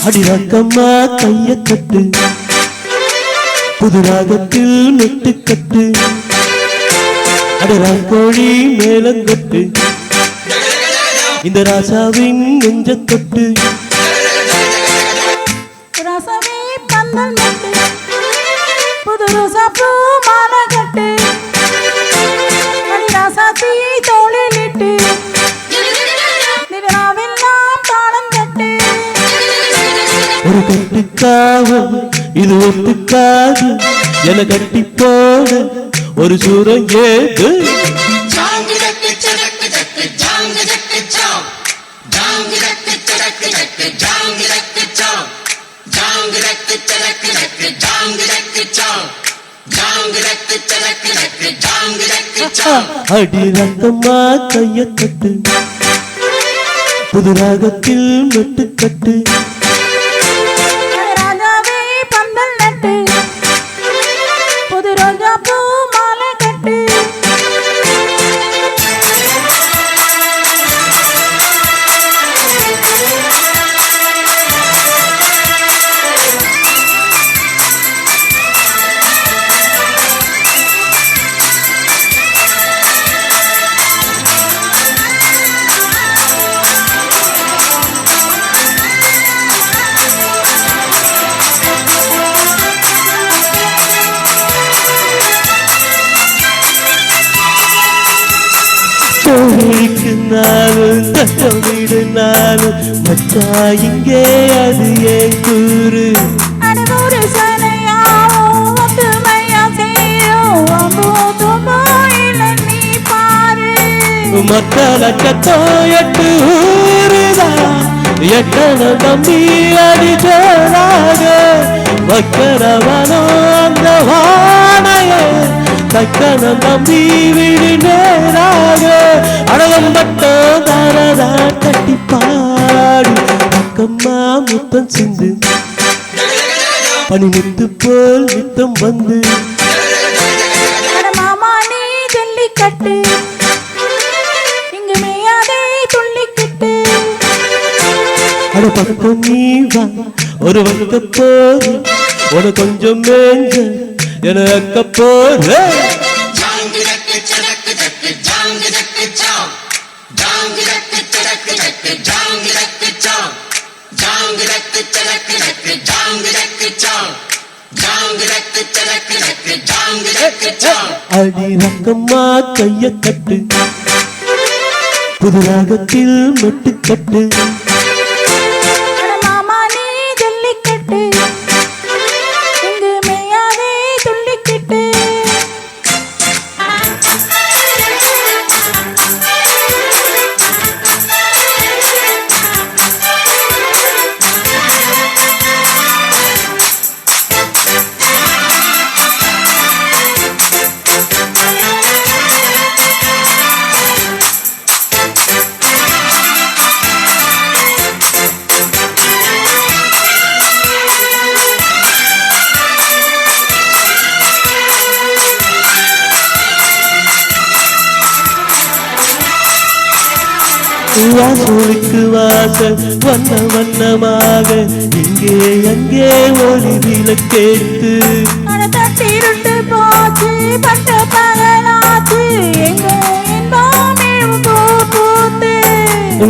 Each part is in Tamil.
அடிரக்கம்மா கைய கட்டு புது ராகத்தில் மெட்டு கட்டு அடராங்கோழி மேலங்கட்டு இந்த ராசாவின் நெஞ்ச தொட்டு ராசாவே பந்தல் மெட்டு புது ரோசா பூ மாலை கட்டு ராசாத்தி தோளிலிட்டு நிலாவெல்லாம் தாளம் கட்டு ஒரு கட்டுக்காவும் இது ஒட்டுக்காது என கட்டி போட ஒரு சூரம் ஏது அடி ரத்தம்மா கைய கட்டு புது ராகத்தில் மெட்டு கட்டு நானும் தட்டமிடுனாலும் மச்சா இங்கே அது ஏன் கூறு மக்கள் அச்சத்தோ எட்டு ஊருதான் எட்டன தம்பி அடி ஜோராக வைக்கிறவனோ அந்த வானைய தக்கன தம்பி விடு நேராக அழகம் பட்டம் தாரதா கட்டி பாடு அக்கம்மா முத்தம் சிந்து பனிமுத்து போல் நித்தம் வந்து மாமா நீ ஜல்லிக்கட்டு இங்கு மேயாதே துள்ளிக்கிட்டு அட பக்கம் நீ வா ஒரு வந்த போது உன கொஞ்சம் மேஞ்ச என அக்க போது அடி ரக்கம்மா கைய கட்டு புது ராகத்தில் மெட்டு கட்டு மாமா நீ ஜல்லிக்கட்டு இங்கு மேயாதே துள்ளிக்கிட்டு வாசலுக்கு வாசல் வண்ண வண்ணமாக இங்கே அங்கே ஒளி விளக்கேத்து தட்டிருண்டு போச்சு பட்ட பகலாச்சு எங்கோ பூத்து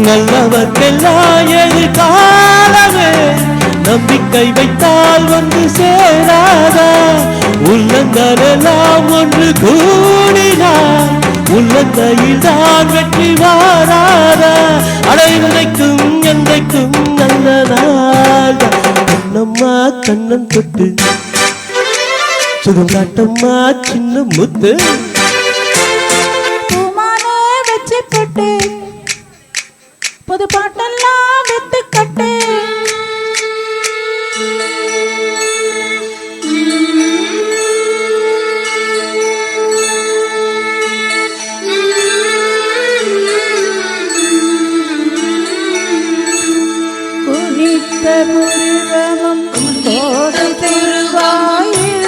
நல்லவர்க்கெல்லாம் எதிர்காலமே நம்பிக்கை வைத்தால் வந்து சேராதா உள்ளங்களெல்லாம் ஒன்று கூடினார் உள்ளங்கையில் தான் வெற்றி வாராதா அடைவதைக்கும் என்றைக்கும் நல்லதாக கண்ணம்மா கண்ணன் தொட்டு சுகங்காட்டம்மா சின்ன முத்து பூமானே வச்சு போட்டு புது பாட்டெல்லாம் வெத்து கட்டு புருவமும் கோடு திருவாயில்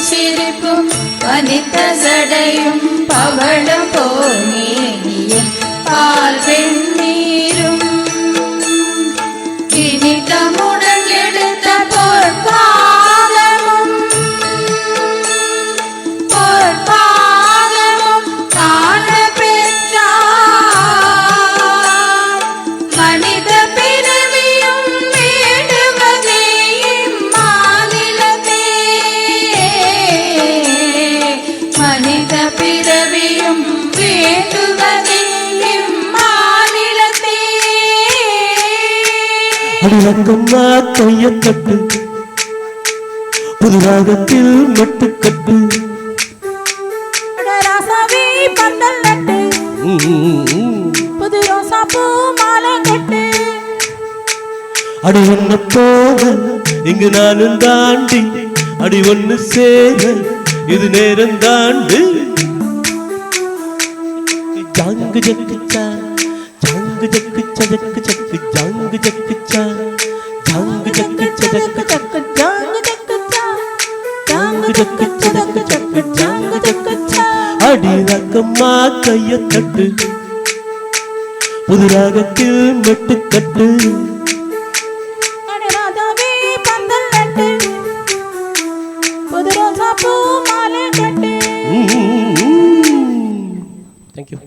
சிரிப்பும் வனித்த சடையும் பவள போனேயும் பால் வெண்ணீரும் அடிரக்கம்மா கைய கட்டு புது ராகத்தில் மட்டு கட்டு அட ராசாவே பந்தல் நட்டு புது ரோசா பூ மாலை கட்டு அடி ஒன்ன போக இங்கு நானும் தாண்டி அடி ஒன்னு சேர இது நேரம் தாண்டு ஜாங்கு ஜக்குச்சா ஜாங்கு ஜக்குச்சா ஜக்கு ஜக்கு ஜாங்கு ஜக்குச்சா ஜாங்கு ஜக்குச்சா ஜக்கு சக்கு ஜாங்கு ஜக்கு சா ஜாங்கு ஜக்கு சக்கு சக்கு ஜாங்கு ஜக்கு சா அடி ரக்கம்மா கைய தட்டு புது ராகத்தில் மெட்டு கட்டு அட ராதாவே பந்தல் நட்டு புது ரோசா பூ மாலை கட்டு தேங்க்யூ